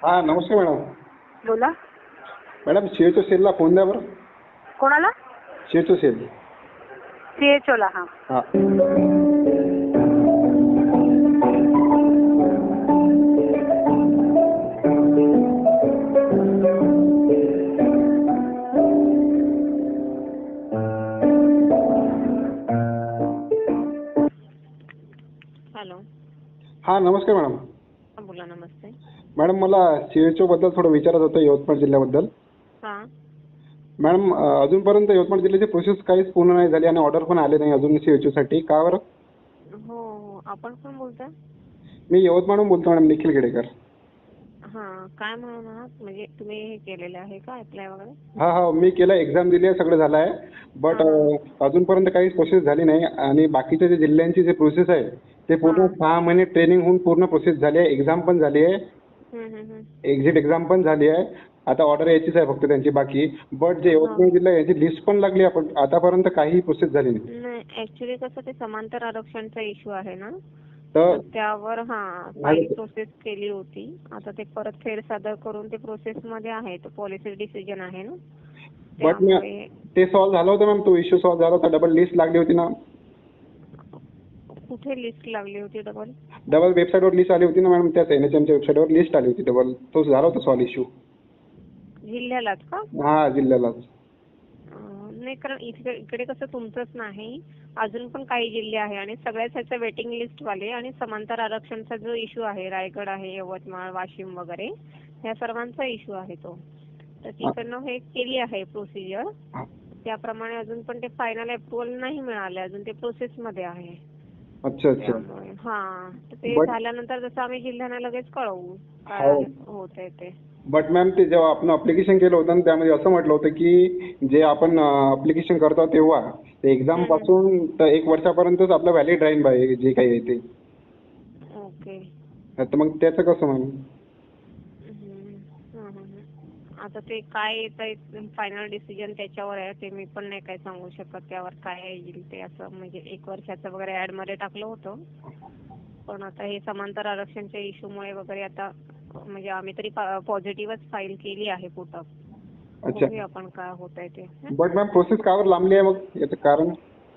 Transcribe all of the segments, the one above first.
हा नमस्कार मॅडम. बोला. मॅडम सीएचओ सेलला फोन द्या बरं. कोणाला? CHO sale. सीएचओ ला. हा. हा. हॅलो. हा नमस्कार मॅडम. हा बोला. नमस्ते. मॅडम मला सीएचओ बद्दल थोडं विचारायचं होतं यवतमाळ जिल्ह्याबद्दल. हा. मॅडम अजूनपर्यंत यवतमाळ जिल्ह्याची प्रोसेस काहीच पूर्ण नाही झाली आणि ऑर्डर पण आले नाही अजून सीएचओ साठी. का बरं? हो. आपण कोण बोलताय? मी यवतमाळहून बोलतो मॅडम, निखिल गेडेकर. हा. काय म्हणून आहात? म्हणजे तुम्ही हे केलेलं आहे का अप्लाय वगैरे? हा हा मी केलं, एक्झाम दिली आहे, सगळं झालं आहे. बट हा, हा. अजूनपर्यंत काहीच प्रोसेस झाली नाही आणि बाकीच्या जे जिल्ह्यांची जे प्रोसेस आहे ते पूर्ण हा. 6 महिने ट्रेनिंग होऊन पूर्ण प्रोसेस झाली आहे. एक्झाम पण झाली आहे. हम्म. एक्झिट एक्झाम पण झाली आहे. आता ऑर्डर यायचीच आहे फक्त त्यांची बाकी. बट जे हा. यवतमाळ जिल्हा याची लिस्ट पण लागली आहे, पण आतापर्यंत काही प्रोसेस झाली नाही. नाही, ऍक्च्युली कसं ते समांतर आरक्षणचा इश्यू आहे ना, तर तर त्यावर फाईल प्रोसेस केली होती. आता ते परत फेरसादर करून ते प्रोसेस मध्ये आहे. तो पॉलिसी डिसिजन आहे ना, बट त्यामुळे. ते सॉल्व्ह झालं होतं मॅम, तो इश्यू सॉल्व्ह झाला होता. डबल लिस्ट लागली होती ना. कुठे लिस्ट लागली होती डबल? डबल वेबसाईटवर लिस्ट आली होती ना मॅडम, त्याच एनएचएमच्या वेबसाईटवर लिस्ट आली होती डबल. तो झाला होता सॉल्व्ह इश्यू. जिल्ह्यालाच का? हा जिल्ह्यालाच. नाही, कारण इकडे कसं तुमचंच नाही, अजून पण काही जिल्हे आहे आणि सगळ्याच ह्याचं वेटिंग लिस्ट वाले आणि समांतर आरक्षणचा जो इश्यू आहे, रायगड आहे, यवतमाळ, वाशिम वगैरे, ह्या सर्वांचा इश्यू आहे तो. तर तिकडनं हे केली आहे प्रोसिजर. त्याप्रमाणे अजून पण ते फायनल अप्रुव्हल नाही मिळाले, अजून ते प्रोसेस मध्ये आहे. अच्छा. त्यामुळे तर ते बट झाल्यानंतर जसं आम्ही जिल्ह्यांना लगेच कळवू हो. काय होतंय ते. बट मॅम ते जेव्हा आपण अप्लिकेशन केलं होतं ना, त्यामध्ये असं म्हटलं होतं की जे आपण अप्लिकेशन करतो तेव्हा ते एक्झाम पासून तर 1 वर्षापर्यंतच आपलं व्हॅलिड राहील बाय जे काही आहे ते. ओके. तर मग त्याचं कसं मॅम? आता ते काय येतंय फायनल डिसिजन त्याच्यावर आहे. ते मी पण नाही काय सांगू शकत त्यावर काय येईल ते. असं म्हणजे 1 वर्षाचं वगैरे ऍड मध्ये टाकलं होतं, पण आता हे समांतर आरक्षणच्या इश्यूमुळे वगैरे आता म्हणजे आम्ही तरी पॉझिटिव्हच फाईल केली आहे पुटअप. अच्छा. बघूया आपण काय होतंय ते. बट मॅम प्रोसेस का बरं लांबली आहे मग, याचं कारण?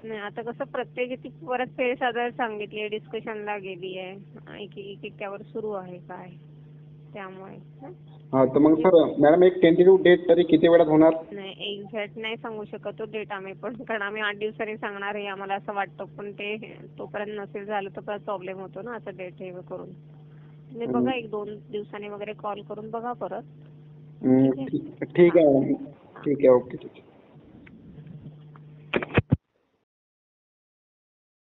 नाही, आता कसं प्रत्येक ती परत फेरसादर सांगितली, डिस्कशनला गेली आहे, एक त्यावर सुरू आहे काय, त्यामुळे. हा तर मग सर मॅडम एक टेंटेटिव्ह डेट तरी किती वेळात होणार? नाही, एक्झॅक्ट नाही सांगू शकत तो डेट आम्ही पण, कारण आम्ही 8 दिवसांनी सांगणार आहे आम्हाला असं वाटतं, पण ते तोपर्यंत नसेल झालं तर परत प्रॉब्लेम होतो ना, असं डेट हे करून. तुम्ही बघा 1-2 दिवसांनी वगैरे कॉल करून बघा परत. ठीक आहे. ठीक आहे. ठीक आहे. ओके.